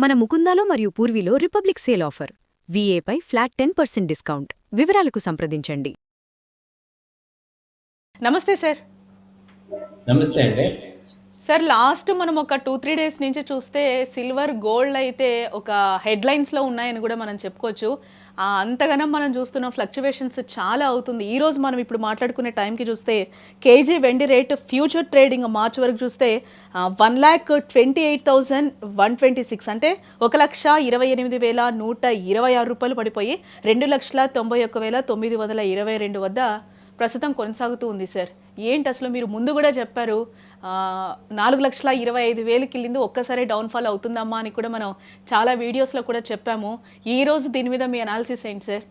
మన ముకుందాలో మరియు పూర్వీలో రిపబ్లిక్ సేల్ ఆఫర్. వీఏపై ఫ్లాట్ 10% డిస్కౌంట్. వివరాలకు సంప్రదించండి. నమస్తే సార్. నమస్తే అండి. సార్, లాస్ట్ మనం ఒక 2-3 డేస్ నుంచి చూస్తే సిల్వర్, గోల్డ్ అయితే ఒక హెడ్లైన్స్లో ఉన్నాయని కూడా మనం చెప్పుకోవచ్చు. అంతగానం మనం చూస్తున్న ఫ్లక్చువేషన్స్ చాలా అవుతుంది. ఈరోజు మనం ఇప్పుడు మాట్లాడుకునే టైంకి చూస్తే కేజీ వెండి రేట్ ఫ్యూచర్ ట్రేడింగ్ మార్చి వరకు చూస్తే 1,28,126 అంటే 1,28,126 రూపాయలు పడిపోయి 2,91,922 వద్ద ప్రస్తుతం కొనసాగుతూ ఉంది. సార్, ఏంటి అసలు? మీరు ముందు కూడా చెప్పారు 4,25,000కి వెళ్ళింది, ఒక్కసారి డౌన్ఫాల్ అవుతుందమ్మా అని కూడా మనం చాలా వీడియోస్లో కూడా చెప్పాము. ఈ రోజు దీని మీద మీ అనాలిసిస్ ఏంటి సార్?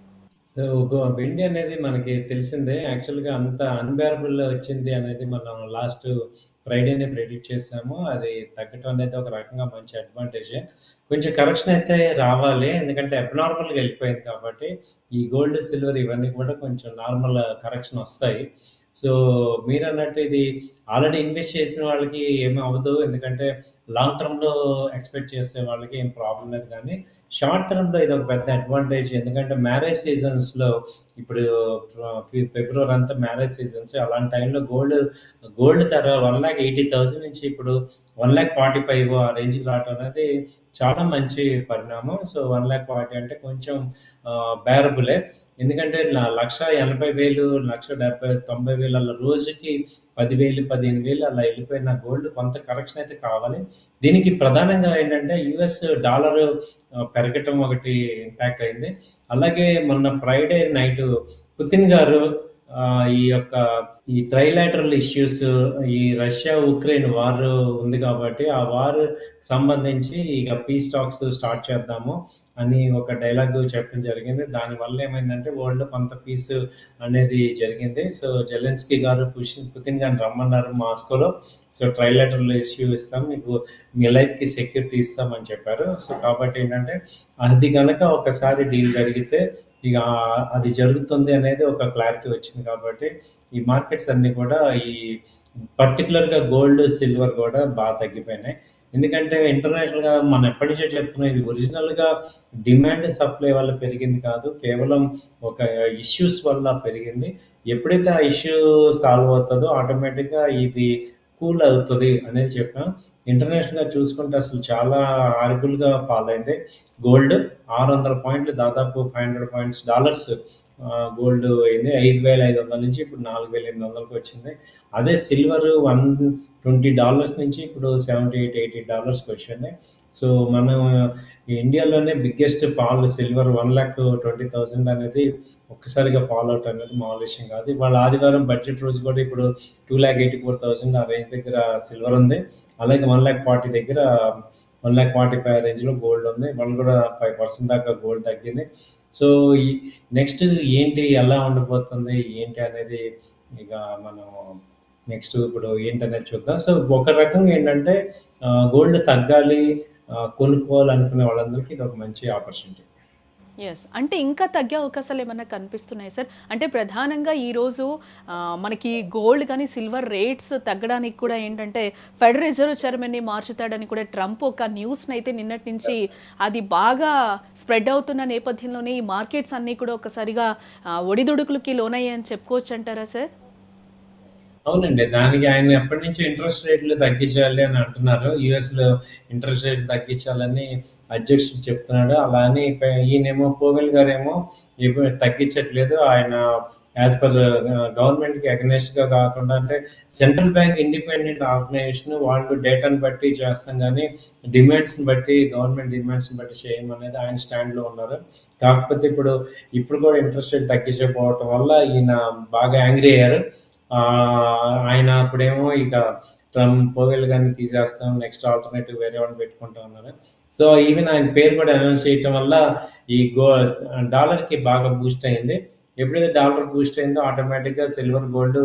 సో వెండి అనేది మనకి తెలిసిందే. యాక్చువల్గా అంత అన్బేరబుల్ వచ్చింది అనేది మనం లాస్ట్ ఫ్రైడేనే ప్రెడిక్ట్ చేసాము. అది తగ్గటం అనేది ఒక రకంగా మంచి అడ్వాంటేజే. కొంచెం కరెక్షన్ అయితే రావాలి, ఎందుకంటే అబ్నార్మల్గా వెళ్ళిపోయింది కాబట్టి ఈ గోల్డ్, సిల్వర్ ఇవన్నీ కూడా కొంచెం నార్మల్ కరెక్షన్ వస్తాయి. సో మీరన్నట్టు ఇది ఆల్రెడీ ఇన్వెస్ట్ చేసిన వాళ్ళకి ఏమీ అవ్వదు, ఎందుకంటే లాంగ్ టర్మ్‌లో ఎక్స్‌పెక్ట్ చేసే వాళ్ళకి ఏం ప్రాబ్లమ్ లేదు. కానీ షార్ట్ టర్మ్‌లో ఇది ఒక పెద్ద అడ్వాంటేజ్. ఎందుకంటే మ్యారేజ్ సీజన్స్‌లో ఇప్పుడు ఫిబ్రవరి అంతా మ్యారేజ్ సీజన్స్. అలాంటి టైంలో గోల్డ్ ధర 1,80,000 నుంచి ఇప్పుడు 1,45,000 ఆ రేంజ్‌కి రావటం అనేది చాలా మంచి పరిణామం. సో 1,40,000 అంటే కొంచెం బేరబులే. ఎందుకంటే 1,80,000, 1,70,000, 90,000 అలా రోజుకి 10,000, 15,000 అలా వెళ్ళిపోయిన గోల్డ్ కొంత కరెక్షన్ అయితే కావాలి. దీనికి ప్రధానంగా ఏంటంటే యూఎస్ డాలర్ పెరగటం ఒకటి ఇంపాక్ట్ అయింది. అలాగే మొన్న ఫ్రైడే నైట్ పుతిన్ గారు ఈ ట్రైలాటరల్ ఇష్యూస్, ఈ రష్యా ఉక్రెయిన్ వార్ ఉంది కాబట్టి ఆ వార్ సంబంధించి ఇక పీస్ టాక్స్ స్టార్ట్ చేద్దాము అని ఒక డైలాగ్ చెప్పడం జరిగింది. దానివల్ల ఏమైందంటే వరల్డ్‌లో కొంత పీస్ అనేది జరిగింది. సో జెలెన్స్కీ గారు పుతిన్ గారిని రమ్మన్నారు మాస్కోలో. సో ట్రైలాటరల్ ఇష్యూ ఇస్తాం, మీకు మీ లైఫ్‌కి సెక్యూరిటీ ఇస్తామని చెప్పారు. సో కాబట్టి ఏంటంటే అది గనక ఒకసారి డీల్ జరిగితే ఇక అది జరుగుతుంది అనేది ఒక క్లారిటీ వచ్చింది కాబట్టి ఈ మార్కెట్స్ అన్నీ కూడా ఈ పర్టికులర్‌గా గోల్డ్, సిల్వర్ కూడా బాగా తగ్గిపోయినాయి. ఎందుకంటే ఇంటర్నేషనల్‌గా మనం ఎప్పటి నుంచో చెప్తున్నాం, ఇది ఒరిజినల్‌గా డిమాండ్, సప్లై వల్ల పెరిగింది కాదు. కేవలం ఒక ఇష్యూస్ వల్ల పెరిగింది. ఎప్పుడైతే ఆ ఇష్యూ సాల్వ్ అవుతుందో ఆటోమేటిక్‌గా ఇది కూల్ అవుతది అనేది చెప్పాం. ఇంటర్నేషనల్‌గా చూసుకుంటే అసలు చాలా హారిబుల్‌గా ఫాల్ అయింది. గోల్డ్ 600 పాయింట్లు, దాదాపు $500 డాలర్స్ గోల్డ్ అయింది. 5,500 నుంచి ఇప్పుడు 4,800కి వచ్చింది. అదే సిల్వర్ $120 నుంచి ఇప్పుడు $78, $80కి వచ్చింది. సో మనం ఇండియాలోనే బిగ్గెస్ట్ ఫాల్ సిల్వర్ 1,20,000 అనేది ఒక్కసారిగా ఫాల్ అవుట్ అనేది మామూలు విషయం కాదు. ఇవాళ ఆదివారం బడ్జెట్ రోజు కూడా ఇప్పుడు 2,84,000 ఆ రేంజ్ దగ్గర సిల్వర్ ఉంది. అలాగే 1,40,000 దగ్గర 1,45,000 రేంజ్‌లో గోల్డ్ ఉంది. వాళ్ళు కూడా 5% దాకా గోల్డ్ తగ్గింది. సో ఈ నెక్స్ట్ ఏంటి, ఎలా ఉండబోతుంది ఏంటి అనేది ఇక మనం నెక్స్ట్ ఇప్పుడు ఏంటనేది చూద్దాం. సో ఒక రకంగా ఏంటంటే గోల్డ్ తగ్గాలి, కొనుక్కోవాలనుకునే వాళ్ళందరికీ ఇది ఒక మంచి ఆపర్చునిటీ. ఎస్, అంటే ఇంకా తగ్గే అవకాశాలు ఏమన్నా కనిపిస్తున్నాయి సార్? అంటే ప్రధానంగా ఈరోజు మనకి గోల్డ్ కానీ సిల్వర్ రేట్స్ తగ్గడానికి కూడా ఏంటంటే ఫెడరల్ రిజర్వ్ చైర్మన్ని మార్చుతాడని కూడా ట్రంప్ ఒక న్యూస్ని అయితే నిన్నటి నుంచి అది బాగా స్ప్రెడ్ అవుతున్న నేపథ్యంలోనే ఈ మార్కెట్స్ అన్నీ కూడా ఒకసారిగా ఒడిదుడుకులకి లోనయ్యాయని చెప్పుకోవచ్చు అంటారా సార్? అవునండి. దానికి ఆయన ఎప్పటినుంచో ఇంట్రెస్ట్ రేట్లు తగ్గించాలి అని అంటున్నారు. యూఎస్‌లో ఇంట్రెస్ట్ రేట్లు తగ్గించాలని అధ్యక్షుడు చెప్తున్నాడు. అలా అని ఈయనేమో పోవెల్ గారేమో తగ్గించట్లేదు. ఆయన యాజ్ పర్ గవర్నమెంట్‌కి అగైనెస్ట్‌గా కాకుండా, అంటే సెంట్రల్ బ్యాంక్ ఇండిపెండెంట్ ఆర్గనైజేషన్, వాళ్ళు డేటాను బట్టి చేస్తాం గానీ డిమాండ్స్‌ని బట్టి, గవర్నమెంట్ డిమాండ్స్‌ని బట్టి చేయమనేది ఆయన స్టాండ్‌లో ఉన్నారు. కాకపోతే ఇప్పుడు కూడా ఇంట్రెస్ట్ రేట్ తగ్గించకపోవటం వల్ల ఈయన బాగా యాంగ్రీ అయ్యారు. ఆయన అప్పుడేమో ఇక పోవెల్ గారిని తీసేస్తాం, నెక్స్ట్ ఆల్టర్నేటివ్ వేరే వాళ్ళని పెట్టుకుంటాం అన్నారు. సో ఈవెన్ ఆయన పేరు కూడా అనౌన్స్ చేయటం వల్ల ఈ డాలర్‌కి బాగా బూస్ట్ అయింది. ఎప్పుడైతే డాలర్ బూస్ట్ అయిందో ఆటోమేటిక్‌గా సిల్వర్, గోల్డ్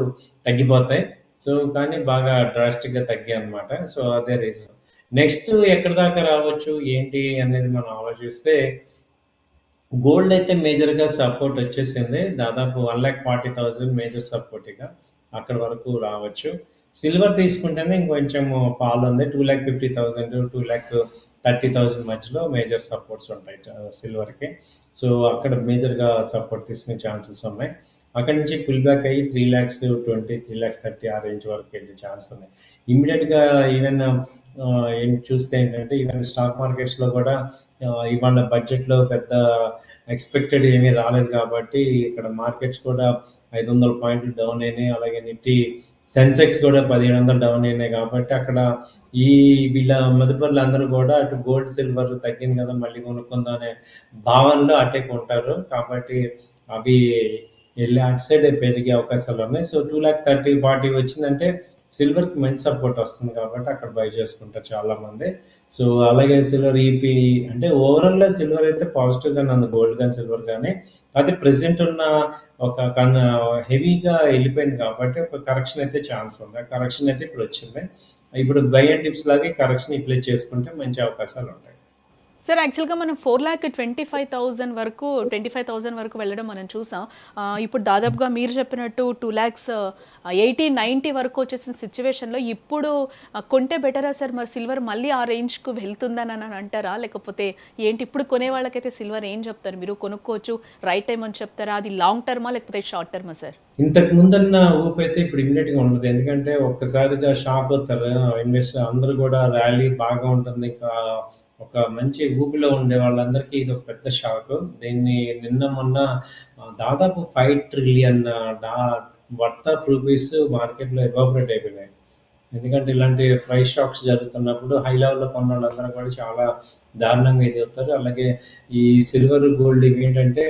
తగ్గిపోతాయి. సో కానీ బాగా డ్రాస్టిక్‌గా తగ్గాయన్నమాట. సో అదే రీజన్. నెక్స్ట్ ఎక్కడి దాకా రావచ్చు ఏంటి అనేది మనం ఆలోచిస్తే గోల్డ్ అయితే మేజర్‌గా సపోర్ట్ వచ్చేసింది. దాదాపు 1,40,000 మేజర్ సపోర్ట్ ఇక. అక్కడి వరకు రావచ్చు. సిల్వర్ తీసుకుంటేనే ఇంకొంచెం ఫాల్ ఉంది. 2,50,000, 30,000 మధ్యలో మేజర్ సపోర్ట్స్ ఉంటాయి సిల్వర్‌కి. సో, అక్కడ మేజర్‌గా సపోర్ట్ తీసుకునే ఛాన్సెస్ ఉన్నాయి. అక్కడి నుంచి పుల్ బ్యాక్ అయ్యి 3,20,000, 3,30,000 ఆ రేంజ్ వరకు వెళ్ళే ఛాన్స్ ఉన్నాయి. ఇమ్మీడియేట్‌గా ఈవెన్ ఏం చూస్తే ఏంటంటే ఈవెన్ స్టాక్ మార్కెట్స్‌లో కూడా ఇవాళ బడ్జెట్‌లో పెద్ద ఎక్స్‌పెక్టెడ్ ఏమీ రాలేదు కాబట్టి ఇక్కడ మార్కెట్స్ కూడా 500 పాయింట్లు డౌన్ అయినాయి. అలాగే నిఫ్టీ సెన్సెక్స్ కూడా 1,700 డౌన్ అయినాయి కాబట్టి అక్కడ ఈ వీళ్ళ మదుపరులందరూ కూడా అటు గోల్డ్, సిల్వర్ తగ్గింది కదా! మళ్ళీ కొనుక్కుందాం అనే భావనలో అటే కొంటారు. కాబట్టి అవి ఎళ్ళి అటు సైడే పెరిగే అవకాశాలున్నాయి. సో, 2,30,000, 40 వచ్చిందంటే సిల్వర్‌కి మంచి సపోర్ట్ వస్తుంది కాబట్టి అక్కడ బై చేసుకుంటారు చాలామంది. సో, అలాగే సిల్వర్ ఈపీ అంటే ఓవరాల్‌గా సిల్వర్ అయితే పాజిటివ్‌గానే ఉంది. గోల్డ్ గాని, సిల్వర్ గాని. కాకపోతే ప్రెజెంట్ ఉన్న ఒక హెవీగా ఎళ్ళిపోయింది కాబట్టి ఒక కరెక్షన్ అయితే ఛాన్స్ ఉంది. ఆ కరెక్షన్ అయితే ఇప్పుడొచ్చింది. ఇప్పుడు బై అండ్ డిప్స్ లాగా ఈ కరెక్షన్ ఇట్లే చేసుకుంటే మంచి అవకాశాలుంటాయి. సార్ యాక్చువల్‌గా మనం 4,25,000 వరకు 25,000 వరకు వెళ్ళడం మనం చూసాం. ఇప్పుడు దాదాపుగా మీరు చెప్పినట్టు 2,80, 90 వరకు వచ్చేసిన సిట్యుయేషన్‌లో ఇప్పుడు కొంటే బెటరా సార్? మరి సిల్వర్ మళ్ళీ ఆ రేంజ్‌కు వెళ్తుందని అంటారా? లేకపోతే ఏంటి? ఇప్పుడు కొనే వాళ్ళకైతే సిల్వర్ ఏం చెప్తారు మీరు? కొనుక్కోవచ్చు, రైట్ టైమ్ అని చెప్తారా? అది లాంగ్ టర్మా లేకపోతే షార్ట్ టర్మా సార్? ఇంతకు ముందన్న ఊపైతే ఇప్పుడు ఇమ్మీడియేట్‌గా ఉండదు. ఎందుకంటే ఒక్కసారిగా షాక్ అవుతారు. అందరూ కూడా ర్యాలీ బాగా ఉంటుంది. ఇంకా ఒక మంచి ఊపులో ఉండే వాళ్ళందరికీ ఇదొక పెద్ద షాకు. దీన్ని నిన్న మొన్న దాదాపు 5,000,000,000 డా వర్త్ ఆఫ్ రూపీస్ మార్కెట్‌లో ఎవాపరేట్ అయిపోయినాయి. ఎందుకంటే ఇలాంటి ప్రైస్ షాక్స్ జరుగుతున్నప్పుడు హై లెవెల్‌లో కొన్నోళ్ళందరూ కూడా చాలా దారుణంగా ఇదవుతారు. అలాగే ఈ సిల్వర్, గోల్డ్ ఇవేంటంటే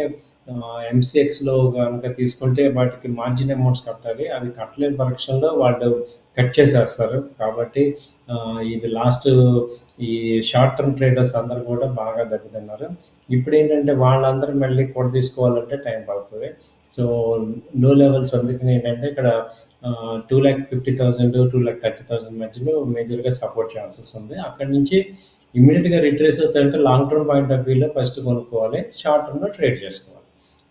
ఎంసీఎక్స్‌లో గనక తీసుకుంటే వాటికి మార్జిన్ అమౌంట్స్ కట్టాలి. అవి కట్టలేని పక్షంలో వాళ్ళు కట్ చేసేస్తారు. కాబట్టి ఇది ఈ షార్ట్ టర్మ్ ట్రేడర్స్ అందరూ కూడా బాగా దెబ్బతిన్నారు. ఇప్పుడేంటంటే వాళ్ళందరూ మళ్ళీ తీసుకోవాలంటే టైం పడుతది. సో, లో లెవెల్స్ అందుకని ఏంటంటే ఇక్కడ 2,50,000, 2,30,000 మధ్యలో మేజర్‌గా సపోర్ట్ ఛాన్సెస్ ఉంది. అక్కడి నుంచి ఇమ్మీడియేట్‌గా రిట్రేస్ అవుతాయంటే లాంగ్ టర్మ్ పాయింట్ ఆఫ్ వ్యూలో ఫస్ట్ కొనుక్కోవాలి. షార్ట్ టర్మ్‌లో ట్రేడ్ చేసుకోవాలి.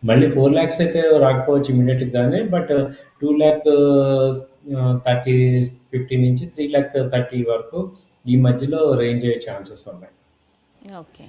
మళ్ళీ 4,00,000 అయితే రాకపోవచ్చు ఇమ్మీడియేట్‌గానే. బట్ 2,30,000 50 నుంచి 3,30,000 వరకు ఈ మధ్యలో రేంజ్ అయ్యే ఛాన్సెస్ ఉన్నాయి. ఓకే.